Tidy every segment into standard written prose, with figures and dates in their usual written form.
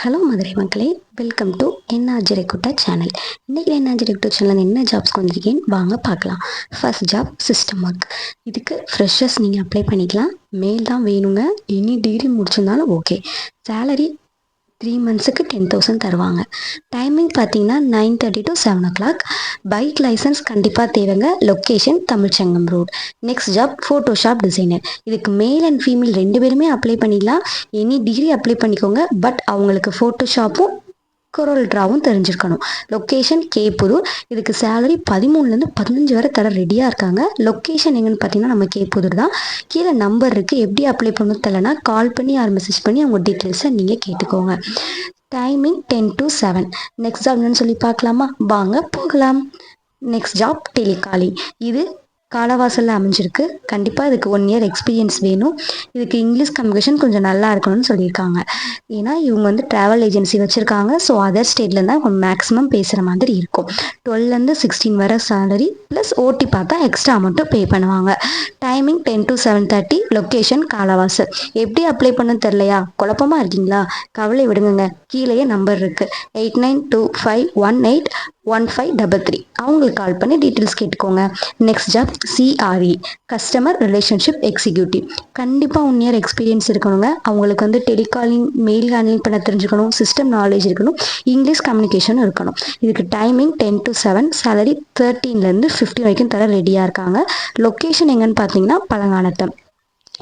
Hello Madurai மக்களே, welcome to NRG recruiter channel. இன்றைக்கி NRG recruiter channel என்ன ஜாப்ஸ்க்கு வந்திருக்கேன்னு வாங்க பார்க்கலாம். First job system work. இதுக்கு ஃப்ரெஷர்ஸ் நீங்கள் அப்ளை பண்ணிக்கலாம். மேல் தான் வேணுங்க. எனி டிகிரி முடிச்சிருந்தாலும் ஓகே. சேலரி 3 மந்த்ஸுக்கு 10,000 தருவாங்க. டைமிங் பார்த்தீங்கன்னா 9:30 to 7 o'clock. பைக் லைசன்ஸ் கண்டிப்பாக தேவைங்க. Location Tamilsangam road. Next job Photoshop designer. இதுக்கு மேல் அண்ட் ஃபீமேல் 2 பேருமே அப்ளை பண்ணிக்கலாம். எனி டிகிரி அப்ளை பண்ணிக்கோங்க. பட் அவங்களுக்கு ஃபோட்டோஷாப்பும் கொரோல் ட்ராவும் தெரிஞ்சிருக்கணும். லொக்கேஷன் கேப்புதூர். இதுக்கு சேலரி 13லேருந்து 15 வரை தர ரெடியாக இருக்காங்க. லொக்கேஷன் எங்கன்னு பார்த்தீங்கன்னா நம்ம கேப்புதூர் தான். கீழே நம்பர் இருக்குது. எப்படி அப்ளை பண்ணணும் தெரியலனா கால் பண்ணி ஆர் மெசேஜ் பண்ணி அவங்க டீட்டெயில்ஸை நீங்கள் கேட்டுக்கோங்க. Timing 10 to 7. நெக்ஸ்ட் ஜாப் என்னன்னு சொல்லி பார்க்கலாமா? வாங்க போகலாம். Next job telecalling. இது காலவாசலில் அமைஞ்சிருக்கு. கண்டிப்பாக இதுக்கு 1 year எக்ஸ்பீரியன்ஸ் வேணும். இதுக்கு இங்கிலீஷ் கம்யூனிகேஷன் கொஞ்சம் நல்லா இருக்கணும்னு சொல்லியிருக்காங்க. ஏன்னா இவங்க வந்து ட்ராவல் ஏஜென்சி வச்சுருக்காங்க. ஸோ அதர் ஸ்டேட்லேருந்து தான் அவங்க மேக்ஸிமம் பேசுகிற மாதிரி இருக்கும். 12லேருந்து 16 வர சேலரி ப்ளஸ் ஓடி பார்த்தா எக்ஸ்ட்ரா அமௌண்ட்டும் பே பண்ணுவாங்க. Timing 10 to 7:30. லொக்கேஷன் காலவாசல். எப்படி அப்ளை பண்ண தெரிலையா? குழப்பமாக இருக்கீங்களா? கவலை விடுங்க. கீழேயே நம்பர் இருக்குது. 8925181533. அவங்களுக்கு கால் பண்ணி டீட்டெயில்ஸ் கேட்டுக்கோங்க. Next job CRE, customer relationship executive. கண்டிப்பாக 1 year எக்ஸ்பீரியன்ஸ் இருக்கணுங்க. அவங்களுக்கு வந்து டெலிகாலிங், மெயில் ஹேண்ட்லிங் பண்ண தெரிஞ்சுக்கணும். சிஸ்டம் நாலேஜ் இருக்கணும். இங்கிலீஷ் கம்யூனிகேஷனும் இருக்கணும். இதுக்கு டைமிங் 10 to 7. சேலரி 13லேருந்து 50 வரைக்கும் தர ரெடியாக இருக்காங்க. லொக்கேஷன் எங்கன்னு பார்த்தீங்கன்னா பழங்கானத்தம்.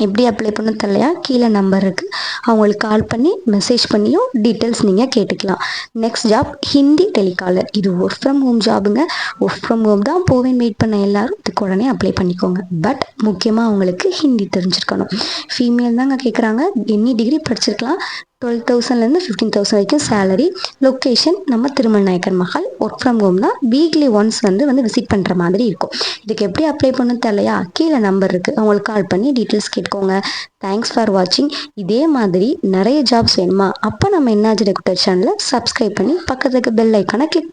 எப்படி அப்ளை பண்ண தெரியலையா? கீழே நம்பர் இருக்குது. அவங்களுக்கு கால் பண்ணி மெசேஜ் பண்ணியும் டீட்டெயில்ஸ் நீங்கள் கேட்டுக்கலாம். Next job Hindi telecaller. இது ஒர்க் ஃப்ரம் ஹோம் ஜாபுங்க. ஒர்க் ஃப்ரம் ஹோம் தான் போவேன் வெயிட் பண்ண எல்லாரும் இதுக்கு உடனே அப்ளை பண்ணிக்கோங்க. பட் முக்கியமாக அவங்களுக்கு ஹிந்தி தெரிஞ்சிருக்கணும். ஃபீமேல் தாங்க கேட்குறாங்க. Any degree படிச்சிருக்கலாம். 12,000லேருந்து 15,000 வரைக்கும் சேலரி. லொக்கேஷன் நம்ம Tirumal Nayakkar Mahal. Work from home தான். வீக்லி ஒன்ஸ் வந்து விசிட் பண்ணுற மாதிரி இருக்கும். இதுக்கு எப்படி அப்ளை பண்ண தெரியலையா? கீழே நம்பர் இருக்குது. அவங்களுக்கு கால் பண்ணி டீட்டெயில்ஸ் கேட்டுக்கோங்க. தேங்க்ஸ் ஃபார் வாட்சிங். இதே மாதிரி நிறைய ஜாப்ஸ் வேணுமா? அப்போ நம்ம என்ஆர்ஜி ரெக்ரூட்டர் சேனலை சப்ஸ்கிரைப் பண்ணி பக்கத்துக்கு பெல் ஐக்கானை கிளிக்